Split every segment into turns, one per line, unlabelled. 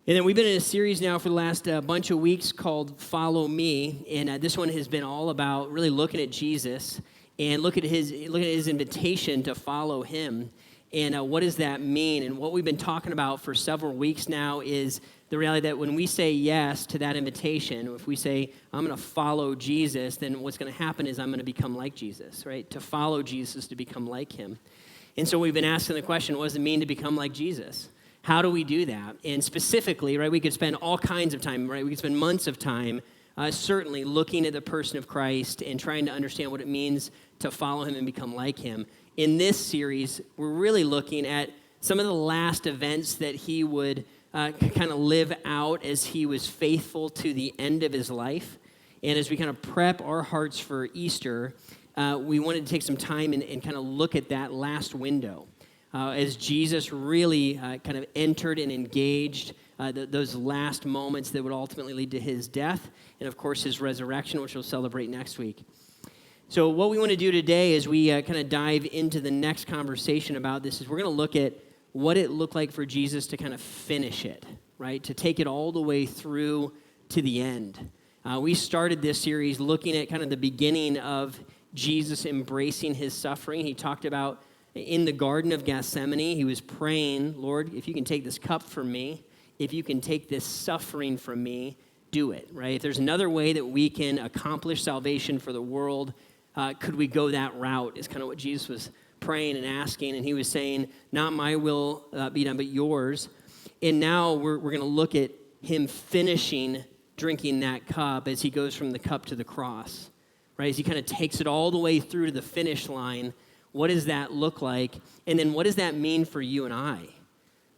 And then we've been in a series now for the last bunch of weeks called Follow Me, and this one has been all about really looking at Jesus and look at his invitation to follow him. And what does that mean? And what we've been talking about for several weeks now is the reality that when we say yes to that invitation, if we say, I'm going to follow Jesus, then what's going to happen is I'm going to become like Jesus, right? To follow Jesus is to become like him. And so we've been asking the question, what does it mean to become like Jesus? How do we do that? And specifically, right, we could spend all kinds of time, right? We could spend months of time certainly looking at the person of Christ and trying to understand what it means to follow him and become like him. In this series, we're really looking at some of the last events that he would kind of live out as he was faithful to the end of his life. And as we kind of prep our hearts for Easter, we wanted to take some time and kind of look at that last window. As Jesus really kind of entered and engaged those last moments that would ultimately lead to his death and, of course, his resurrection, which we'll celebrate next week. So what we want to do today as we kind of dive into the next conversation about this is we're going to look at what it looked like for Jesus to kind of finish it, right, to take it all the way through to the end. We started this series looking at kind of the beginning of Jesus embracing his suffering. He talked about in the Garden of Gethsemane, he was praying, Lord, if you can take this cup from me, if you can take this suffering from me, do it, right? If there's another way that we can accomplish salvation for the world, could we go that route is kind of what Jesus was praying and asking, and he was saying, not my will be done, but yours. And now we're going to look at him finishing drinking that cup as he goes from the cup to the cross, right? As he kind of takes it all the way through to the finish line. What does that look like? And then what does that mean for you and I?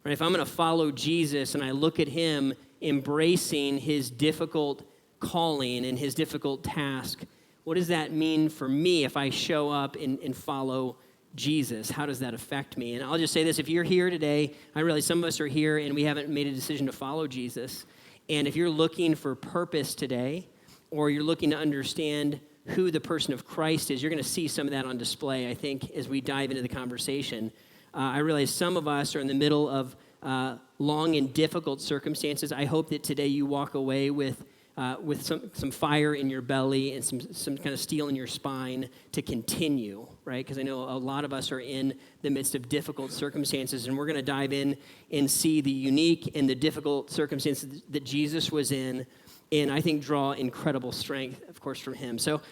Right? If I'm going to follow Jesus and I look at him embracing his difficult calling and his difficult task, what does that mean for me if I show up and follow Jesus? How does that affect me? And I'll just say this, if you're here today, I realize some of us are here and we haven't made a decision to follow Jesus. And if you're looking for purpose today, or you're looking to understand who the person of Christ is, you're going to see some of that on display, I think, as we dive into the conversation. I realize some of us are in the middle of long and difficult circumstances. I hope that today you walk away with some fire in your belly and some kind of steel in your spine to continue, right? Because I know a lot of us are in the midst of difficult circumstances, and we're going to dive in and see the unique and the difficult circumstances that Jesus was in, and I think draw incredible strength, of course, from him. So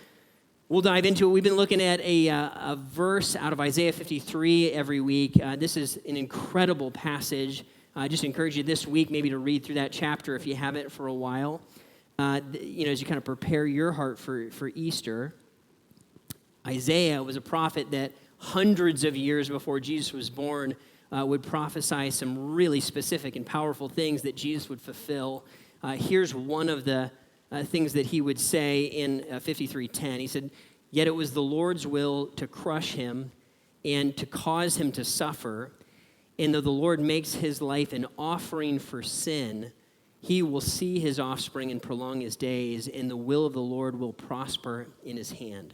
we'll dive into it. We've been looking at a verse out of Isaiah 53 every week. This is an incredible passage. I just encourage you this week maybe to read through that chapter if you haven't for a while. As you kind of prepare your heart for Easter. Isaiah was a prophet that hundreds of years before Jesus was born would prophesy some really specific and powerful things that Jesus would fulfill. Here's one of the things that he would say in 53:10. He said, "Yet it was the Lord's will to crush him and to cause him to suffer. And though the Lord makes his life an offering for sin, he will see his offspring and prolong his days, and the will of the Lord will prosper in his hand."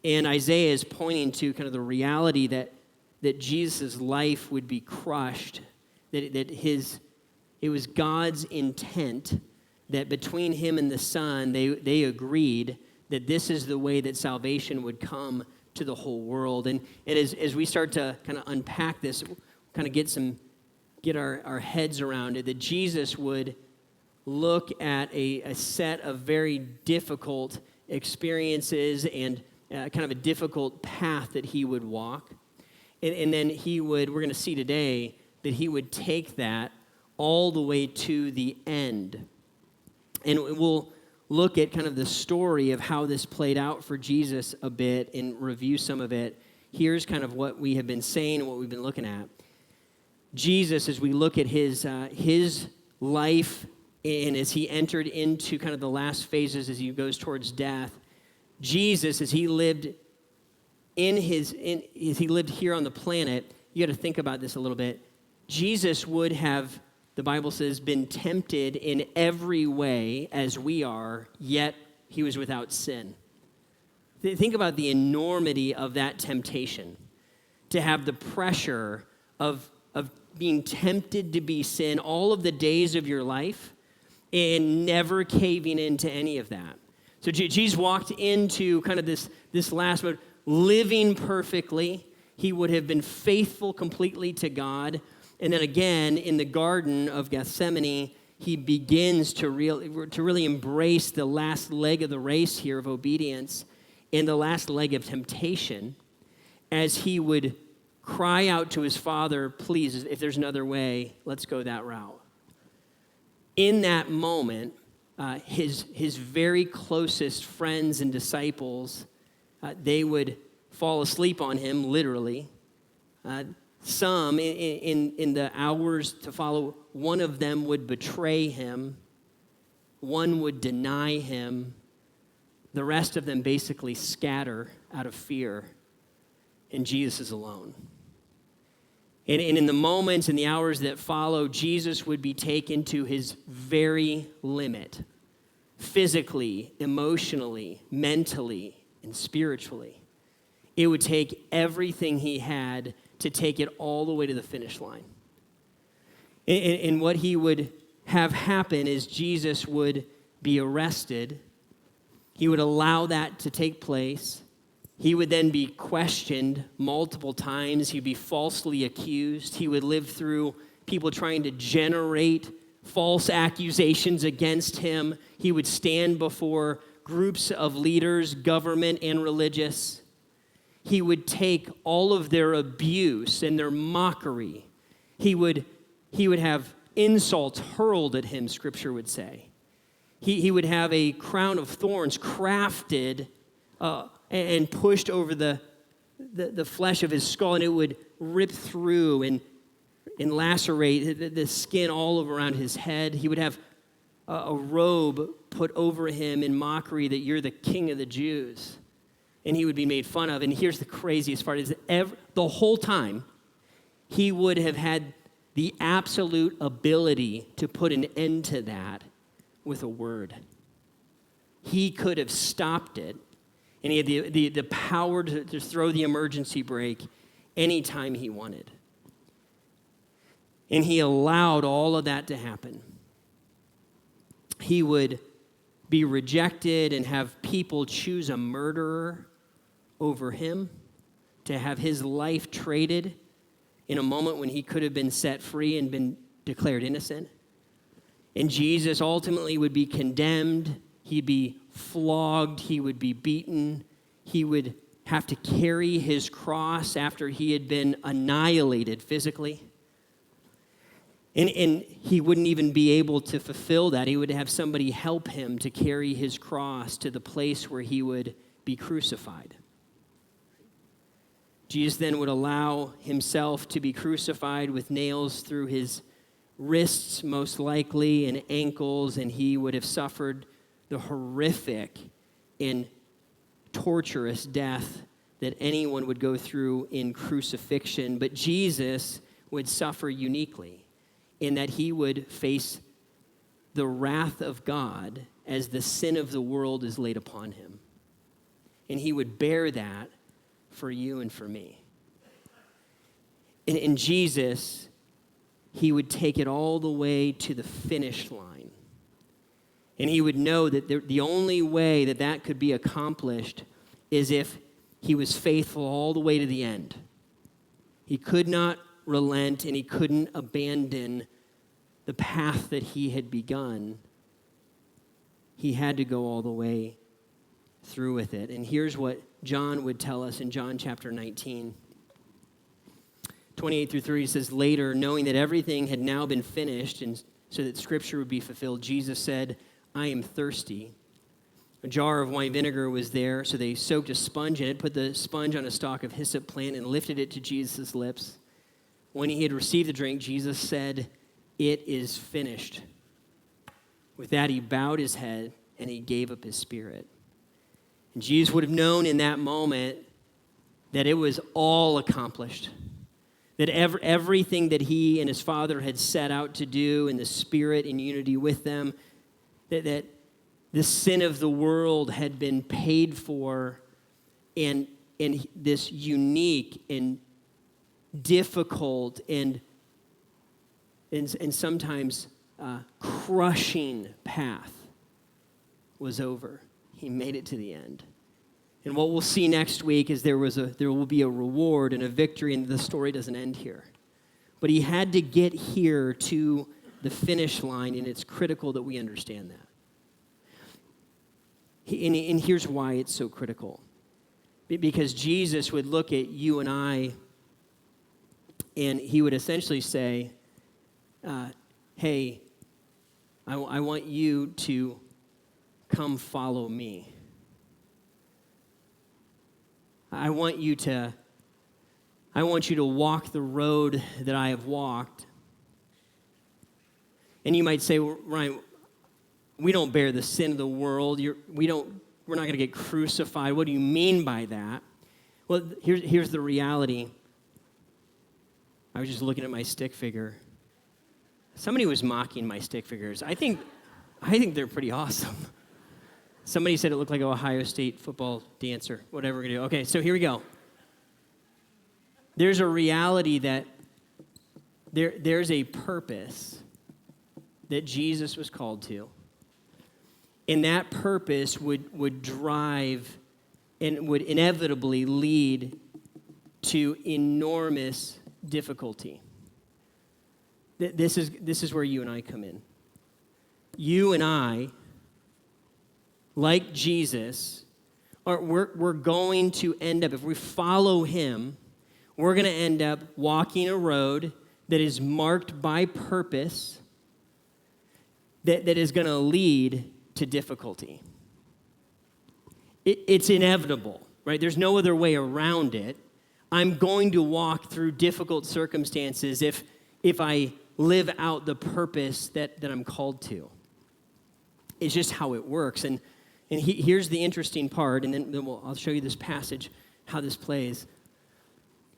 And Isaiah is pointing to kind of the reality that Jesus' life would be crushed, that it was God's intent that between him and the Son, they agreed that this is the way that salvation would come to the whole world. And as we start to kind of unpack this, kind of get our heads around it, that Jesus would look at a set of very difficult experiences and kind of a difficult path that he would walk. And then we're going to see today that he would take that all the way to the end. And we'll look at kind of the story of how this played out for Jesus a bit and review some of it. Here's kind of what we have been saying and what we've been looking at. Jesus, as we look at his life and as he entered into kind of the last phases as he goes towards death, Jesus, as he lived as he lived here on the planet, you got to think about this a little bit. Jesus would have, the Bible says, been tempted in every way as we are, yet he was without sin. Think about the enormity of that temptation, to have the pressure of being tempted to be sin all of the days of your life and never caving into any of that. So Jesus walked into kind of this last mode, living perfectly. He would have been faithful completely to God. And then again, in the Garden of Gethsemane, he begins to really embrace the last leg of the race here of obedience and the last leg of temptation as he would cry out to his Father, please, if there's another way, let's go that route. In that moment, his very closest friends and disciples, they would fall asleep on him, literally. Some, in the hours to follow, one of them would betray him. One would deny him. The rest of them basically scatter out of fear. And Jesus is alone. And in the moments and the hours that follow, Jesus would be taken to his very limit, physically, emotionally, mentally, and spiritually. It would take everything he had to take it all the way to the finish line. And what he would have happen is Jesus would be arrested. He would allow that to take place. He would then be questioned multiple times. He'd be falsely accused. He would live through people trying to generate false accusations against him. He would stand before groups of leaders, government and religious. He would take all of their abuse and their mockery. He would have insults hurled at him, Scripture would say. He would have a crown of thorns crafted and pushed over the flesh of his skull, and it would rip through and lacerate the skin all over around his head. He would have a robe put over him in mockery that you're the king of the Jews, and he would be made fun of. And here's the craziest part, is that the whole time, he would have had the absolute ability to put an end to that with a word. He could have stopped it, and he had the power to throw the emergency brake anytime he wanted. And he allowed all of that to happen. He would be rejected and have people choose a murderer over him, to have his life traded in a moment when he could have been set free and been declared innocent. And Jesus ultimately would be condemned. He'd be flogged. He would be beaten. He would have to carry his cross after he had been annihilated physically. And he wouldn't even be able to fulfill that. He would have somebody help him to carry his cross to the place where he would be crucified. Jesus then would allow himself to be crucified with nails through his wrists, most likely, and ankles, and he would have suffered the horrific and torturous death that anyone would go through in crucifixion. But Jesus would suffer uniquely in that he would face the wrath of God as the sin of the world is laid upon him. And he would bear that for you and for me. In Jesus, he would take it all the way to the finish line. And he would know that the only way that that could be accomplished is if he was faithful all the way to the end. He could not relent, and he couldn't abandon the path that he had begun. He had to go all the way through with it. And here's what John would tell us in John chapter 19. 28 through 30 says, later, knowing that everything had now been finished, and so that Scripture would be fulfilled, Jesus said, I am thirsty. A jar of wine vinegar was there, so they soaked a sponge in it, put the sponge on a stalk of hyssop plant, and lifted it to Jesus' lips. When he had received the drink, Jesus said, it is finished. With that, he bowed his head, and he gave up his spirit. And Jesus would have known in that moment that it was all accomplished, that everything that he and his Father had set out to do in the Spirit in unity with them, that the sin of the world had been paid for, and this unique and difficult and and sometimes crushing path was over. He made it to the end. And what we'll see next week is there will be a reward and a victory, and the story doesn't end here. But he had to get here to the finish line, and it's critical that we understand that. And here's why it's so critical. Because Jesus would look at you and I, and he would essentially say, hey, I want you to come follow me. I want you to walk the road that I have walked. And you might say, well, Ryan, we don't bear the sin of the world. We're not going to get crucified. What do you mean by that? Well, here's the reality. I was just looking at my stick figure. Somebody was mocking my stick figures. I think they're pretty awesome. Somebody said it looked like an Ohio State football dancer, whatever we're going to do. Okay, so here we go. There's a reality that there's a purpose that Jesus was called to. And that purpose would drive and would inevitably lead to enormous difficulty. This is where you and I come in. You and I, like Jesus, we're going to end up, if we follow him, we're going to end up walking a road that is marked by purpose, that is going to lead to difficulty. It's inevitable, right? There's no other way around it. I'm going to walk through difficult circumstances if I live out the purpose that I'm called to. It's just how it works. And here's the interesting part, and then I'll show you this passage, how this plays.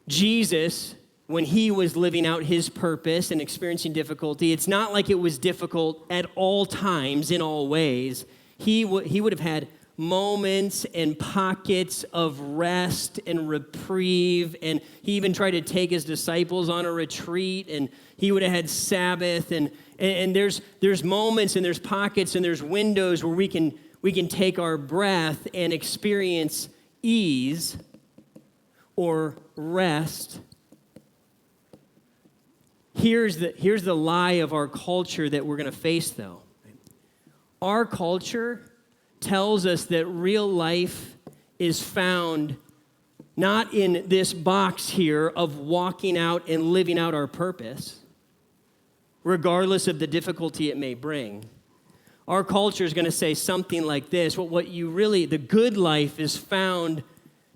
Jesus, when he was living out his purpose and experiencing difficulty, it's not like it was difficult at all times, in all ways. He would have had moments and pockets of rest and reprieve, and he even tried to take his disciples on a retreat, and he would have had Sabbath, and there's moments and there's pockets and there's windows where we can take our breath and experience ease or rest. Here's the lie of our culture that we're going to face, though. Our culture tells us that real life is found not in this box here of walking out and living out our purpose, regardless of the difficulty it may bring. Our culture is going to say something like this: the good life is found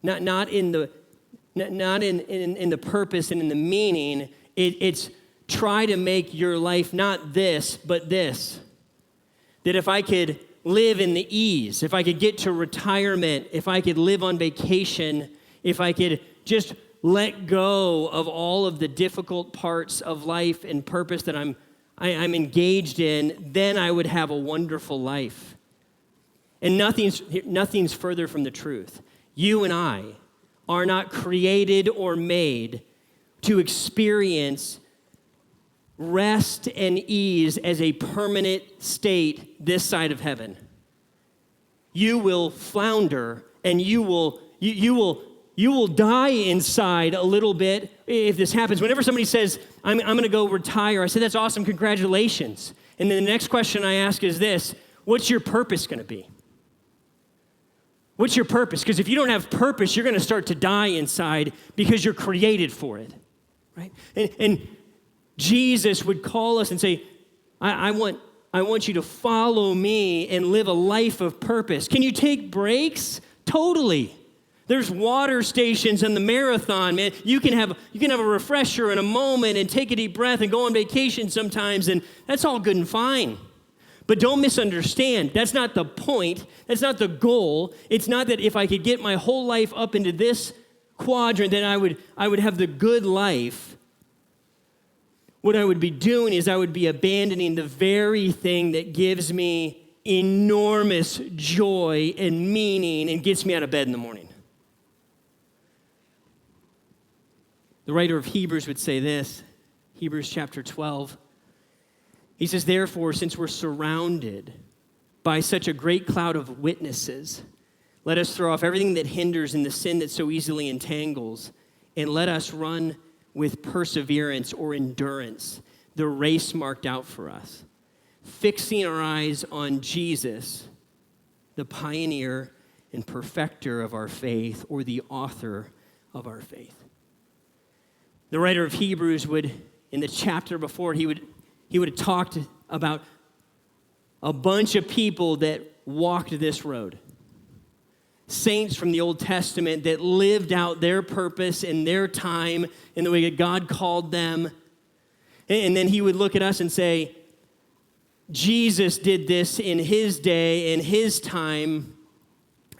not in the purpose and in the meaning. It's try to make your life not this, but this. That if I could live in the ease, if I could get to retirement, if I could live on vacation, if I could just let go of all of the difficult parts of life and purpose that I'm engaged in, then I would have a wonderful life. And nothing's further from the truth. You and I are not created or made to experience rest and ease as a permanent state this side of heaven. You will flounder, and you will die inside a little bit if this happens. Whenever somebody says, I'm going to go retire, I say, that's awesome, congratulations. And then the next question I ask is this: what's your purpose going to be? What's your purpose? Because if you don't have purpose, you're going to start to die inside because you're created for it, right? And Jesus would call us and say, I want you to follow me and live a life of purpose. Can you take breaks? Totally. There's water stations in the marathon, man. You can have a refresher in a moment and take a deep breath and go on vacation sometimes, and that's all good and fine. But don't misunderstand. That's not the point. That's not the goal. It's not that if I could get my whole life up into this quadrant, then I would have the good life. What I would be doing is I would be abandoning the very thing that gives me enormous joy and meaning and gets me out of bed in the morning. The writer of Hebrews would say this, Hebrews chapter 12, He says, therefore, since we're surrounded by such a great cloud of witnesses, let us throw off everything that hinders and the sin that so easily entangles, and let us run with perseverance or endurance the race marked out for us, fixing our eyes on Jesus, the pioneer and perfecter of our faith, or the author of our faith. The writer of Hebrews would, in the chapter before, he would have talked about a bunch of people that walked this road. Saints from the Old Testament that lived out their purpose in their time in the way that God called them. And then he would look at us and say, Jesus did this in his day, in his time,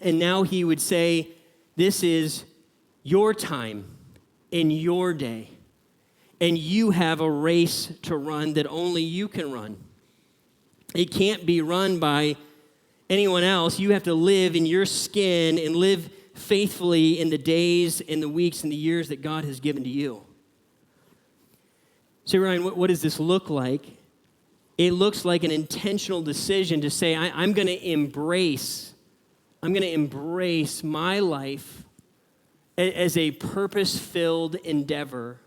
and now he would say, this is your time in your day, and you have a race to run that only you can run. It can't be run by anyone else. You have to live in your skin and live faithfully in the days and the weeks and the years that God has given to you. So Ryan, what does this look like? It looks like an intentional decision to say, I'm going to embrace my life as a purpose-filled endeavor,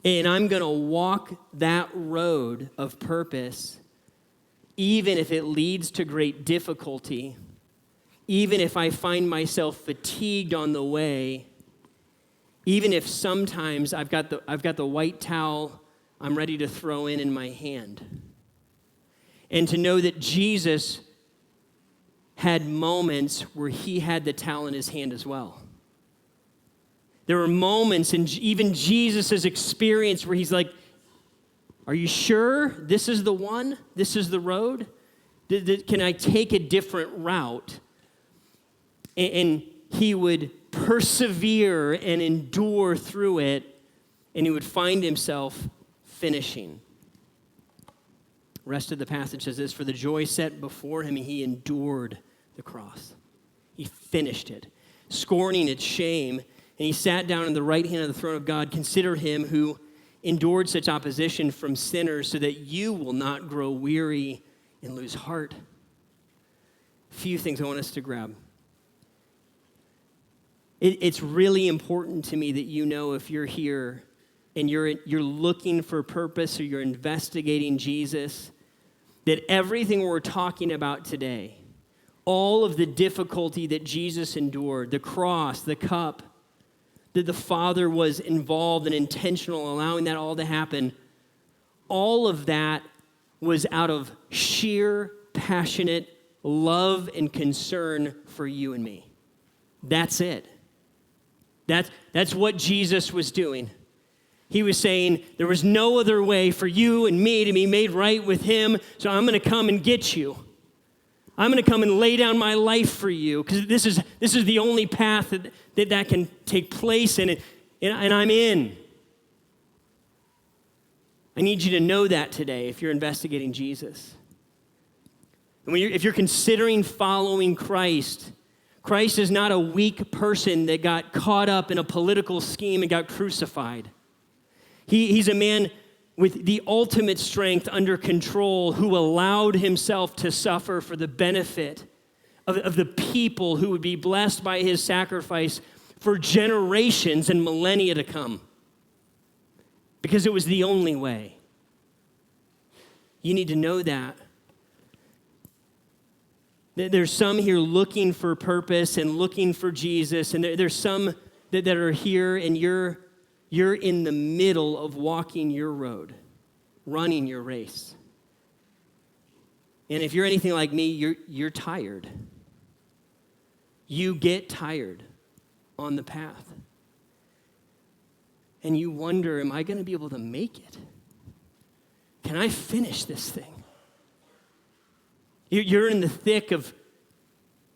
and I'm going to walk that road of purpose, even if it leads to great difficulty, even if I find myself fatigued on the way, even if sometimes I've got the white towel I'm ready to throw in my hand. And to know that Jesus had moments where he had the towel in his hand as well. There were moments in even Jesus' experience where he's like, are you sure this is the one? This is the road? Can I take a different route? And he would persevere and endure through it, and he would find himself finishing. The rest of the passage says this, for the joy set before him, he endured the cross. He finished it, scorning its shame, and he sat down on the right hand of the throne of God. Consider him who endured such opposition from sinners so that you will not grow weary and lose heart. A few things I want us to grab. It's really important to me that you know if you're here and you're looking for purpose or you're investigating Jesus, that everything we're talking about today, all of the difficulty that Jesus endured, the cross, the cup, that the Father was involved and intentional, allowing that all to happen, all of that was out of sheer, passionate love and concern for you and me. That's it. That's what Jesus was doing. He was saying, there was no other way for you and me to be made right with him, so I'm going to come and get you. I'm going to come and lay down my life for you, because this is the only path that can take place, and I'm in. I need you to know that today if you're investigating Jesus. And if you're considering following Christ, Christ is not a weak person that got caught up in a political scheme and got crucified. He's a man with the ultimate strength under control who allowed himself to suffer for the benefit of the people who would be blessed by his sacrifice for generations and millennia to come. Because it was the only way. You need to know that. There's some here looking for purpose and looking for Jesus, and there's some that are here and you're in the middle of walking your road, running your race. And if you're anything like me, you're tired. You get tired on the path. And you wonder, am I going to be able to make it? Can I finish this thing? You're in the thick of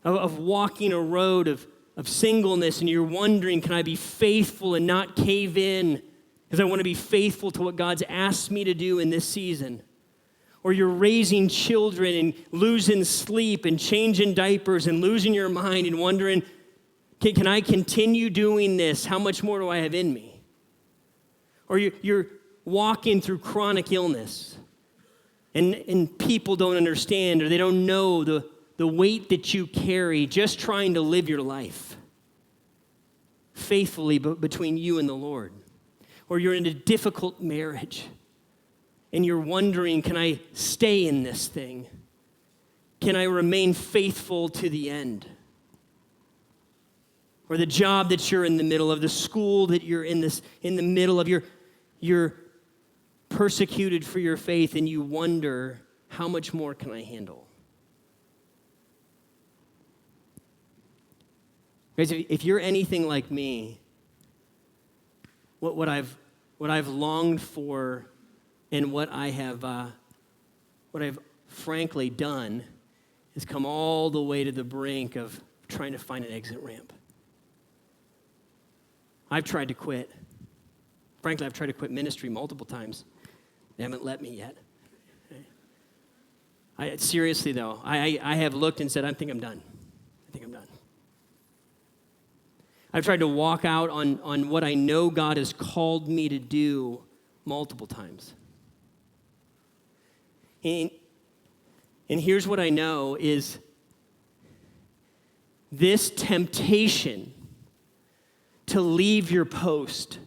walking a road of singleness, and you're wondering, can I be faithful and not cave in? Because I want to be faithful to what God's asked me to do in this season. Or you're raising children and losing sleep and changing diapers and losing your mind and wondering, can I continue doing this? How much more do I have in me? Or you're walking through chronic illness and people don't understand, or they don't know the weight that you carry just trying to live your life faithfully between you and the Lord. Or you're in a difficult marriage and you're wondering, can I stay in this thing? Can I remain faithful to the end? Or the job that you're in the middle of, the school that you're in the middle of, you're persecuted for your faith and you wonder, how much more can I handle? Guys, if you're anything like me, what I've longed for and what I've frankly done is come all the way to the brink of trying to find an exit ramp. I've tried to quit. Frankly, I've tried to quit ministry multiple times. They haven't let me yet. Seriously, though, I have looked and said, I think I'm done. I've tried to walk out on what I know God has called me to do multiple times. And here's what I know is this temptation to leave your post,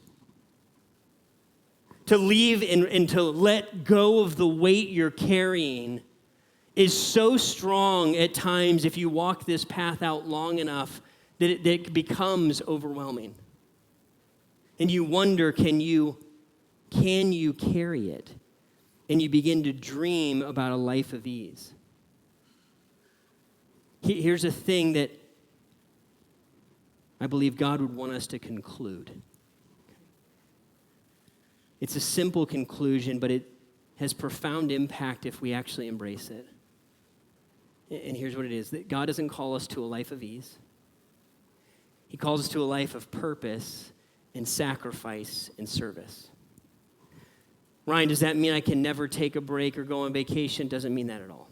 to leave and to let go of the weight you're carrying is so strong at times if you walk this path out long enough that it becomes overwhelming. And you wonder, can you carry it? And you begin to dream about a life of ease. Here's a thing that I believe God would want us to conclude. It's a simple conclusion, but it has profound impact if we actually embrace it. And here's what it is, that God doesn't call us to a life of ease. He calls us to a life of purpose and sacrifice and service. Ryan, does that mean I can never take a break or go on vacation? Doesn't mean that at all.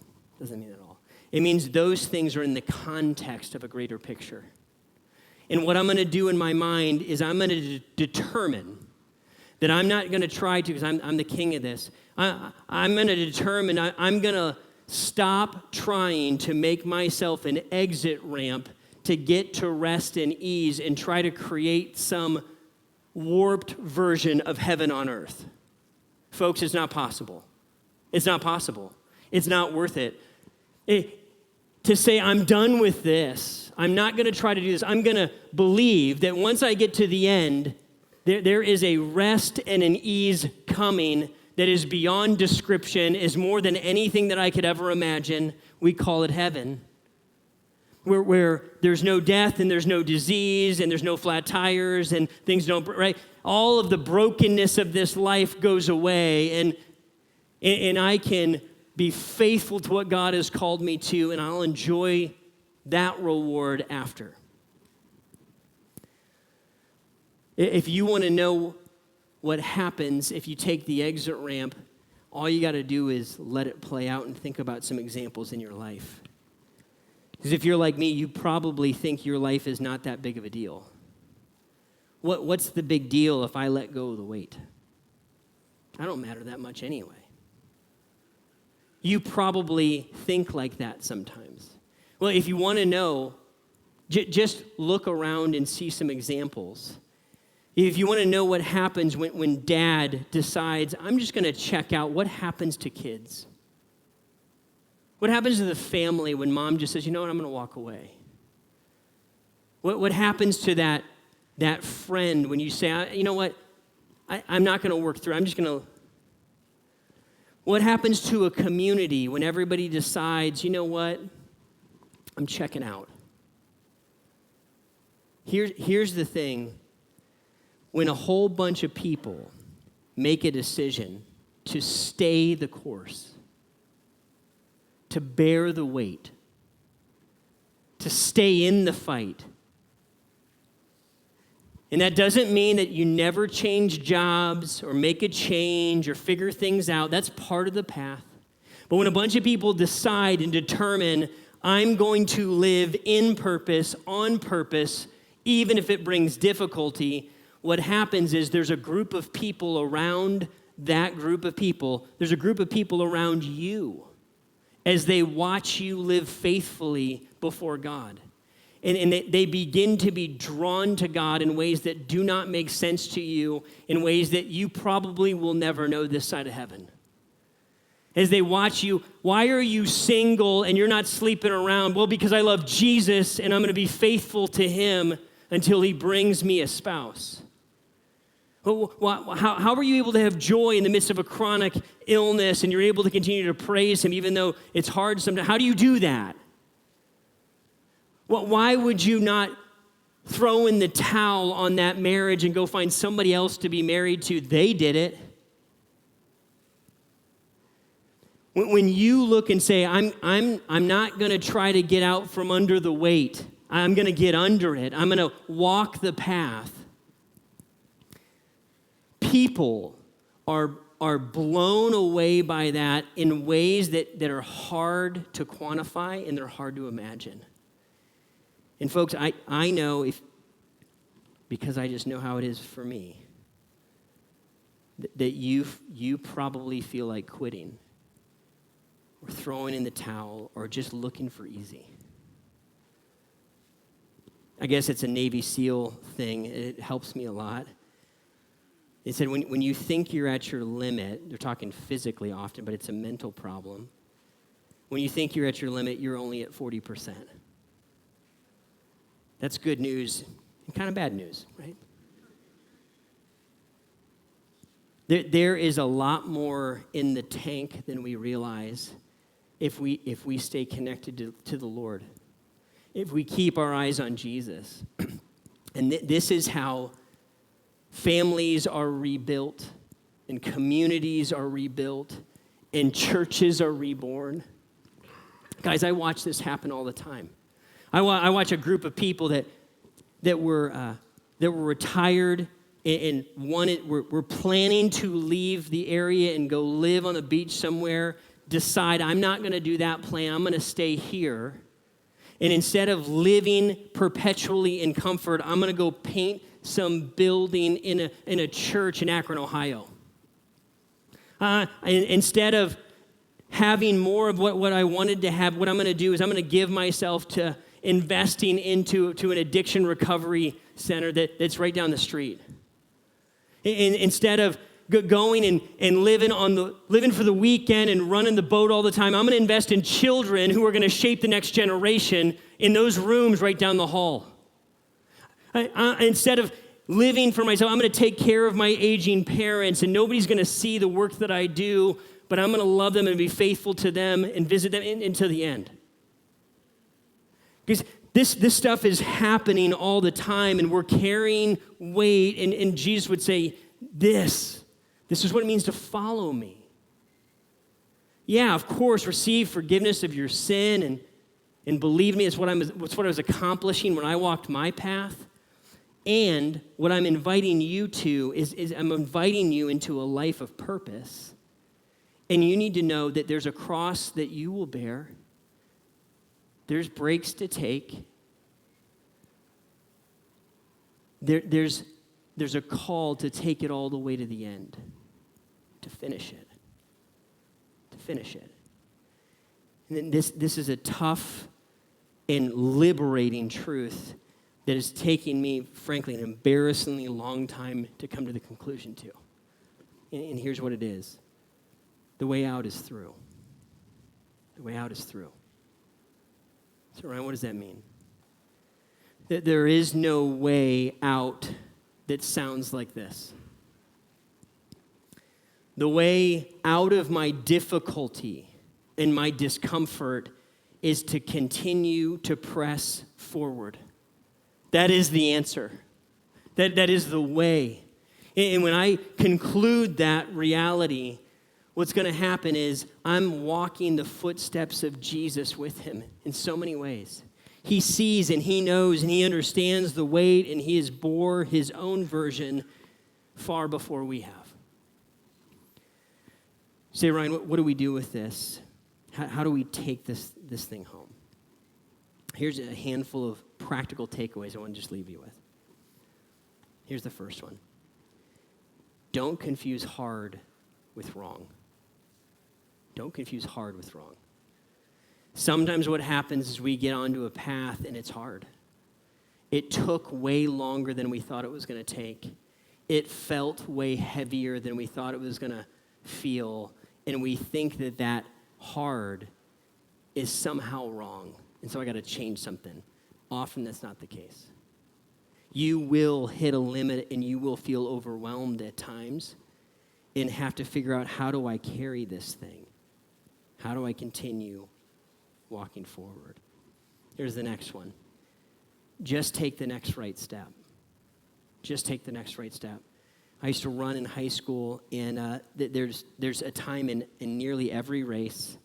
It means those things are in the context of a greater picture. And what I'm going to do in my mind is I'm going to determine that I'm not going to try to, because I'm the king of this. I'm going to determine, I'm going to stop trying to make myself an exit ramp to get to rest and ease and try to create some warped version of heaven on earth. Folks, it's not possible. It's not possible. It's not worth it. To say, I'm done with this, I'm not going to try to do this, I'm going to believe that once I get to the end, there is a rest and an ease coming that is beyond description, is more than anything that I could ever imagine. We call it heaven. Where there's no death and there's no disease and there's no flat tires and things don't, right? All of the brokenness of this life goes away and I can be faithful to what God has called me to, and I'll enjoy that reward after. If you want to know what happens if you take the exit ramp, all you got to do is let it play out and think about some examples in your life. Because if you're like me, you probably think your life is not that big of a deal. What's the big deal if I let go of the weight? I don't matter that much anyway. You probably think like that sometimes. Well, if you want to know, just look around and see some examples. If you want to know what happens when dad decides, I'm just going to check out, what happens to kids? What happens to the family when mom just says, you know what, I'm going to walk away? What happens to that friend when you say, you know what, I'm not going to work through, I'm just going to... What happens to a community when everybody decides, you know what, I'm checking out? Here's the thing. When a whole bunch of people make a decision to stay the course, to bear the weight, to stay in the fight. And that doesn't mean that you never change jobs or make a change or figure things out. That's part of the path. But when a bunch of people decide and determine, I'm going to live in purpose, on purpose, even if it brings difficulty, what happens is there's a group of people around that group of people, there's a group of people around you as they watch you live faithfully before God. And they begin to be drawn to God in ways that do not make sense to you, in ways that you probably will never know this side of heaven. As they watch you, why are you single and you're not sleeping around? Well, because I love Jesus and I'm going to be faithful to him until he brings me a spouse. How are you able to have joy in the midst of a chronic illness and you're able to continue to praise him even though it's hard sometimes? How do you do that? Well, why would you not throw in the towel on that marriage and go find somebody else to be married to? They did it. When you look and say, I'm not going to try to get out from under the weight. I'm going to get under it. I'm going to walk the path. People are blown away by that in ways that are hard to quantify and they're hard to imagine. And folks, I know because I just know how it is for me, that you probably feel like quitting or throwing in the towel or just looking for easy. I guess it's a Navy SEAL thing. It helps me a lot. It said when you think you're at your limit, they're talking physically often, but it's a mental problem. When you think you're at your limit, you're only at 40%. That's good news and kind of bad news, right? There is a lot more in the tank than we realize if we stay connected to the Lord, if we keep our eyes on Jesus. And this is how families are rebuilt and communities are rebuilt and churches are reborn. Guys, I watch this happen all the time. I watch a group of people that were retired and were planning to leave the area and go live on the beach somewhere, decide I'm not going to do that plan, I'm going to stay here. And instead of living perpetually in comfort, I'm going to go paint some building in a church in Akron, Ohio. Instead of having more of what I wanted to have, what I'm going to do is I'm going to give myself to investing into an addiction recovery center that's right down the street. Instead of going and living for the weekend and running the boat all the time, I'm going to invest in children who are going to shape the next generation in those rooms right down the hall. Instead of living for myself, I'm going to take care of my aging parents, and nobody's going to see the work that I do, but I'm going to love them and be faithful to them and visit them until the end. Because this stuff is happening all the time, and we're carrying weight, and Jesus would say, this is what it means to follow me. Yeah, of course, receive forgiveness of your sin, and believe me, it's what I was accomplishing when I walked my path. And what I'm inviting you to is I'm inviting you into a life of purpose. And you need to know that there's a cross that you will bear. There's breaks to take. There's a call to take it all the way to the end, to finish it. To finish it. And then this is a tough and liberating truth that is taking me, frankly, an embarrassingly long time to come to the conclusion to. And here's what it is. The way out is through. The way out is through. So, Ryan, what does that mean? That there is no way out that sounds like this. The way out of my difficulty and my discomfort is to continue to press forward. That is the answer. That is the way. And when I conclude that reality, what's going to happen is I'm walking the footsteps of Jesus with him in so many ways. He sees and he knows and he understands the weight, and he has bore his own version far before we have. Say, Ryan, what do we do with this? How do we take this thing home? Here's a handful of practical takeaways I want to just leave you with. Here's the first one. Don't confuse hard with wrong. Don't confuse hard with wrong. Sometimes what happens is we get onto a path and it's hard. It took way longer than we thought it was going to take. It felt way heavier than we thought it was going to feel. And we think that hard is somehow wrong. And so I got to change something. Often that's not the case. You will hit a limit and you will feel overwhelmed at times and have to figure out, how do I carry this thing? How do I continue walking forward? Here's the next one. Just take the next right step. Just take the next right step. I used to run in high school, and there's a time in nearly every race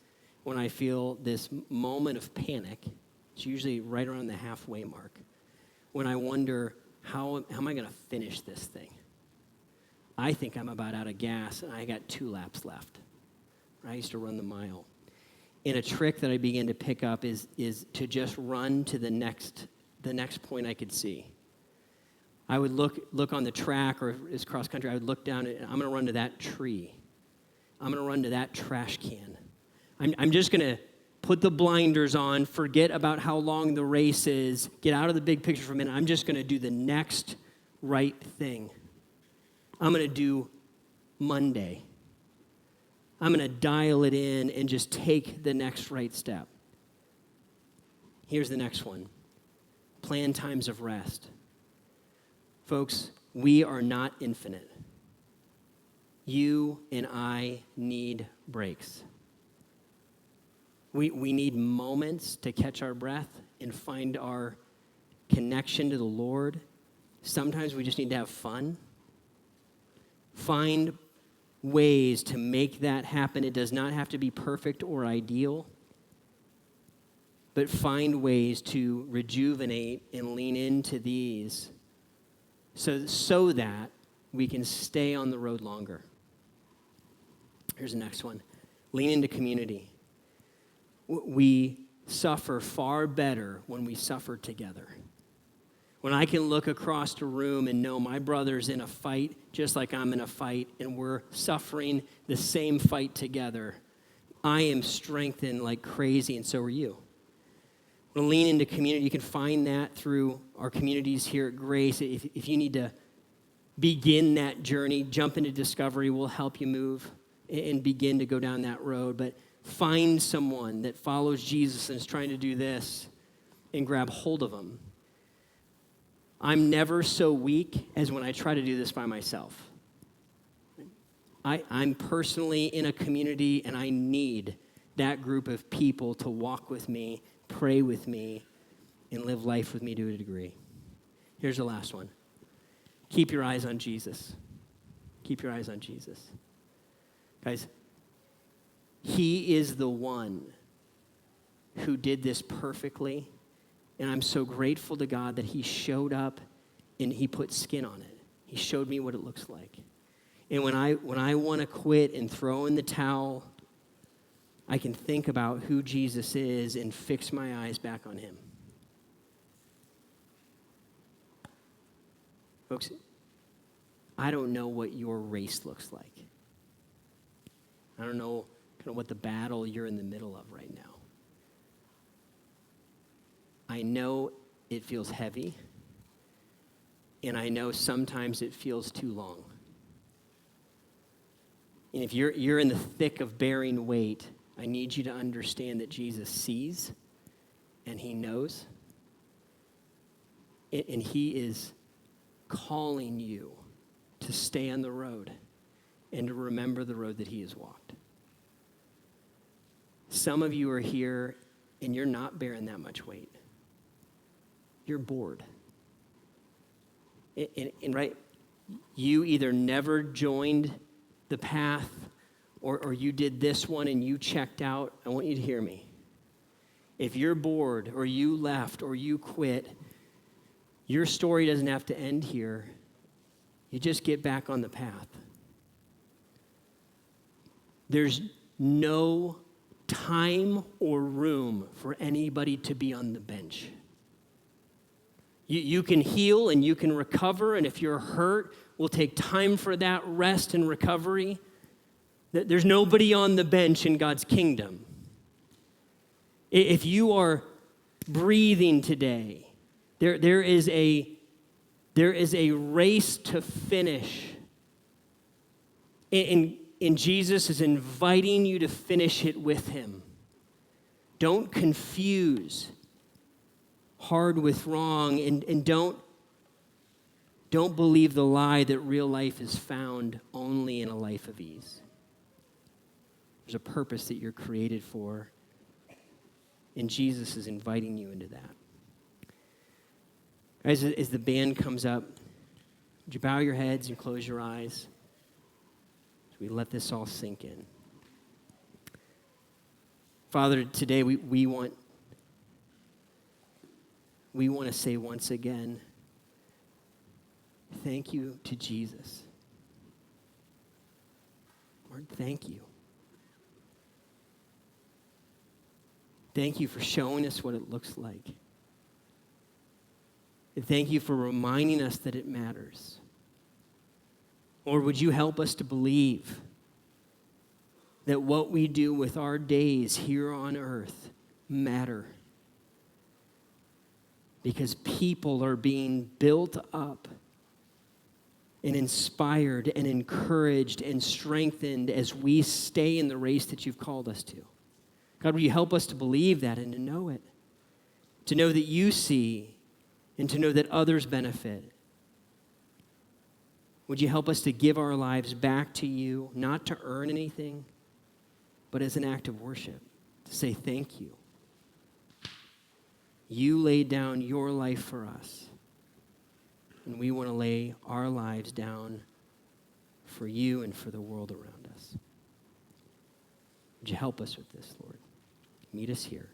when I feel this moment of panic. It's usually right around the halfway mark, when I wonder, how am I going to finish this thing? I think I'm about out of gas, and I got 2 laps left. I used to run the mile. And a trick that I began to pick up is to just run to the next point I could see. I would look on the track, or if it's cross country, I would look down and I'm going to run to that tree. I'm going to run to that trash can. I'm just going to put the blinders on, forget about how long the race is, get out of the big picture for a minute. I'm just going to do the next right thing. I'm going to do Monday. I'm going to dial it in and just take the next right step. Here's the next one. Plan times of rest. Folks, we are not infinite. You and I need breaks. We need moments to catch our breath and find our connection to the Lord. Sometimes we just need to have fun. Find ways to make that happen. It does not have to be perfect or ideal, but find ways to rejuvenate and lean into these so that we can stay on the road longer. Here's the next one. Lean into community. We suffer far better when we suffer together. When I can look across the room and know my brother's in a fight just like I'm in a fight, and we're suffering the same fight together, I am strengthened like crazy, and so are you. When lean into community, you can find that through our communities here at Grace. If you need to begin that journey, jump into Discovery. We'll help you move and begin to go down that road. But find someone that follows Jesus and is trying to do this and grab hold of them. I'm never so weak as when I try to do this by myself. I'm personally in a community, and I need that group of people to walk with me, pray with me, and live life with me to a degree. Here's the last one. Keep your eyes on Jesus. Keep your eyes on Jesus. Guys, he is the one who did this perfectly, and I'm so grateful to God that he showed up and he put skin on it. He showed me what it looks like. And when I want to quit and throw in the towel, I can think about who Jesus is and fix my eyes back on him. Folks, I don't know what your race looks like. I don't know kind of what the battle you're in the middle of right now. I know it feels heavy, and I know sometimes it feels too long. And if you're in the thick of bearing weight, I need you to understand that Jesus sees and he knows. And he is calling you to stay on the road and to remember the road that he has walked. Some of you are here and you're not bearing that much weight. You're bored. And right, you either never joined the path or you did this one and you checked out. I want you to hear me. If you're bored or you left or you quit, your story doesn't have to end here. You just get back on the path. There's no time or room for anybody to be on the bench. You can heal and you can recover, and if you're hurt, we'll take time for that rest and recovery. There's nobody on the bench in God's kingdom. If you are breathing today, there is a race to finish. And Jesus is inviting you to finish it with him. Don't confuse hard with wrong, and don't believe the lie that real life is found only in a life of ease. There's a purpose that you're created for, and Jesus is inviting you into that. As the band comes up, would you bow your heads and close your eyes as we let this all sink in? Father, today we want to say once again, thank you to Jesus. Lord, thank you. Thank you for showing us what it looks like. And thank you for reminding us that it matters. Lord, would you help us to believe that what we do with our days here on earth matter? Because people are being built up and inspired and encouraged and strengthened as we stay in the race that you've called us to. God, would you help us to believe that and to know it? To know that you see and to know that others benefit. Would you help us to give our lives back to you, not to earn anything, but as an act of worship, to say thank you. You laid down your life for us, and we want to lay our lives down for you and for the world around us. Would you help us with this, Lord? Meet us here.